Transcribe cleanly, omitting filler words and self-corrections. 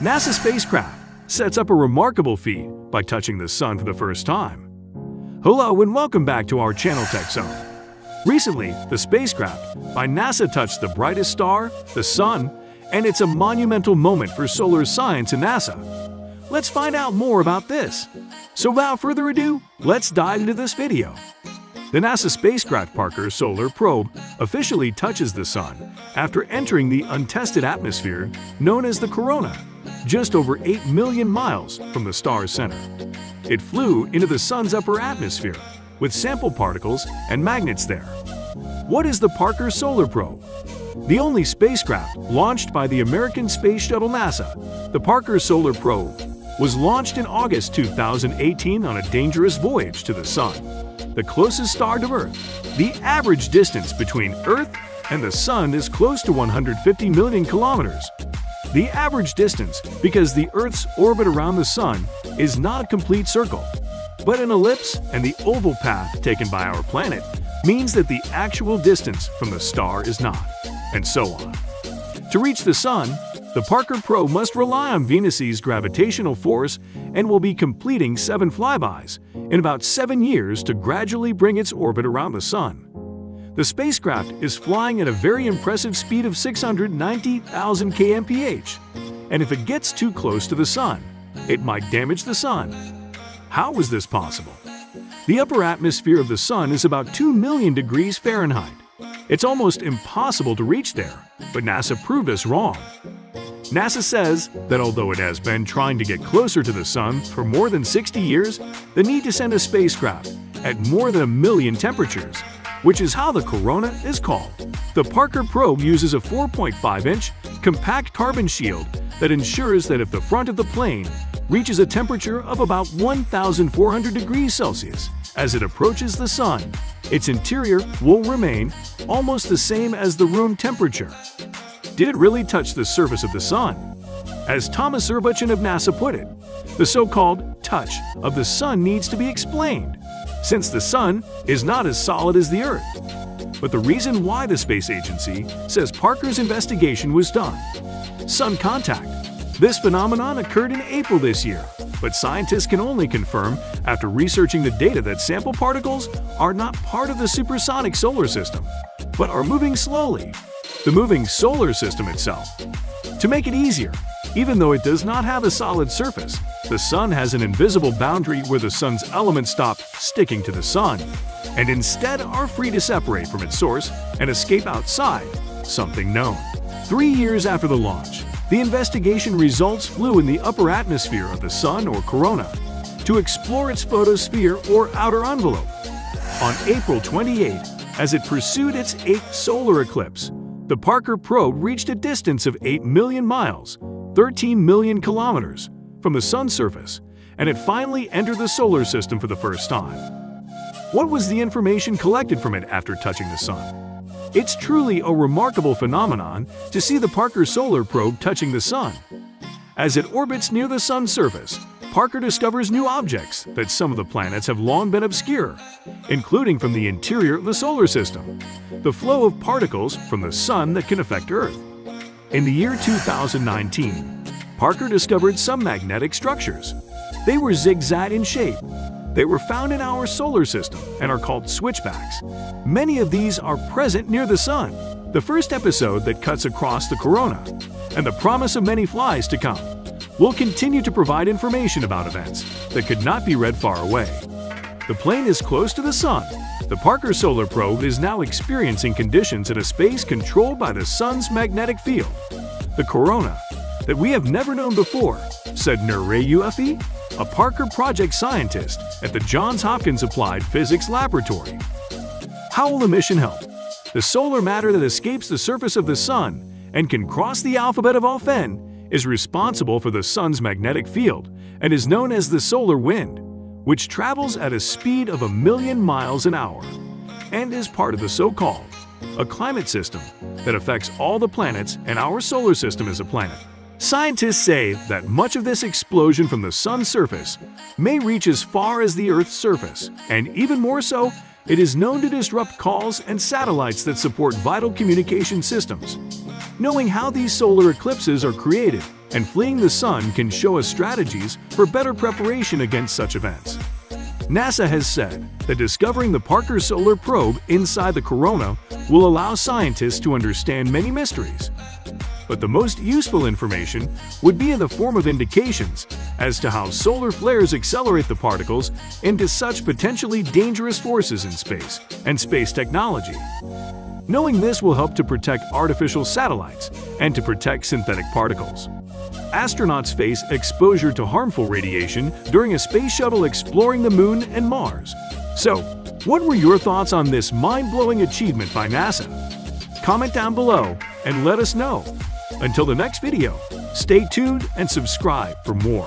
NASA spacecraft sets up a remarkable feat by touching the sun for the first time. Hello and welcome back to our channel TechZone. Recently, the spacecraft by NASA touched the brightest star, the sun, and it's a monumental moment for solar science and NASA. Let's find out more about this. So without further ado, let's dive into this video. The NASA spacecraft Parker Solar Probe officially touches the sun after entering the untested atmosphere known as the corona, just over 8 million miles from the star's center. It flew into the sun's upper atmosphere with sample particles and magnets there. What is the Parker Solar Probe? The only spacecraft launched by the American Space Shuttle NASA, the Parker Solar Probe was launched in August 2018 on a dangerous voyage to the sun, the closest star to Earth. The average distance between Earth and the sun is close to 150 million kilometers. The average distance because the Earth's orbit around the sun is not a complete circle, but an ellipse, and the oval path taken by our planet means that the actual distance from the star is not, and so on. To reach the sun, the Parker probe must rely on Venus's gravitational force and will be completing 7 flybys in about 7 years to gradually bring its orbit around the sun. The spacecraft is flying at a very impressive speed of 690,000 kmph, and if it gets too close to the sun, it might damage the sun. How is this possible? The upper atmosphere of the sun is about 2 million degrees Fahrenheit. It's almost impossible to reach there, but NASA proved us wrong. NASA says that although it has been trying to get closer to the sun for more than 60 years, the need to send a spacecraft at more than 1 million temperatures, which is how the corona is called. The Parker probe uses a 4.5-inch compact carbon shield that ensures that if the front of the plane reaches a temperature of about 1,400 degrees Celsius as it approaches the sun, its interior will remain almost the same as the room temperature. Did it really touch the surface of the sun? As Thomas Urbachan of NASA put it, the so-called touch of the sun needs to be explained, since the sun is not as solid as the Earth. But the reason why the space agency says Parker's investigation was done. Sun contact. This phenomenon occurred in April this year, but scientists can only confirm after researching the data that sample particles are not part of the supersonic solar system, but are moving slowly. The moving solar system itself. To make it easier, even though it does not have a solid surface, the sun has an invisible boundary where the sun's elements stop sticking to the sun and instead are free to separate from its source and escape outside, something known. 3 years after the launch, the investigation results flew in the upper atmosphere of the sun or corona to explore its photosphere or outer envelope. On April 28, as it pursued its 8th solar eclipse, the Parker probe reached a distance of 8 million miles, 13 million kilometers, from the sun's surface, and it finally entered the solar system for the first time. What was the information collected from it after touching the sun? It's truly a remarkable phenomenon to see the Parker Solar Probe touching the sun. As it orbits near the sun's surface, Parker discovers new objects that some of the planets have long been obscure, including from the interior of the solar system, the flow of particles from the sun that can affect Earth. In the year 2019, Parker discovered some magnetic structures. They were zigzag in shape. They were found in our solar system and are called switchbacks. Many of these are present near the sun, the first episode that cuts across the corona, and the promise of many flies to come. We'll continue to provide information about events that could not be read far away. The plane is close to the sun. The Parker Solar Probe is now experiencing conditions in a space controlled by the sun's magnetic field, the corona, that we have never known before, said Nurey Ufi, a Parker project scientist at the Johns Hopkins Applied Physics Laboratory. How will the mission help? The solar matter that escapes the surface of the sun and can cross the alphabet of Alphen is responsible for the sun's magnetic field and is known as the solar wind, which travels at a speed of 1 million miles an hour and is part of the so-called a climate system that affects all the planets, and our solar system is a planet. Scientists say that much of this explosion from the sun's surface may reach as far as the Earth's surface, and even more so, it is known to disrupt calls and satellites that support vital communication systems. Knowing how these solar eclipses are created and fleeing the sun can show us strategies for better preparation against such events. NASA has said that discovering the Parker Solar Probe inside the corona will allow scientists to understand many mysteries. But the most useful information would be in the form of indications as to how solar flares accelerate the particles into such potentially dangerous forces in space and space technology. Knowing this will help to protect artificial satellites and to protect synthetic particles. Astronauts face exposure to harmful radiation during a space shuttle exploring the Moon and Mars. So, what were your thoughts on this mind-blowing achievement by NASA? Comment down below and let us know. Until the next video, stay tuned and subscribe for more.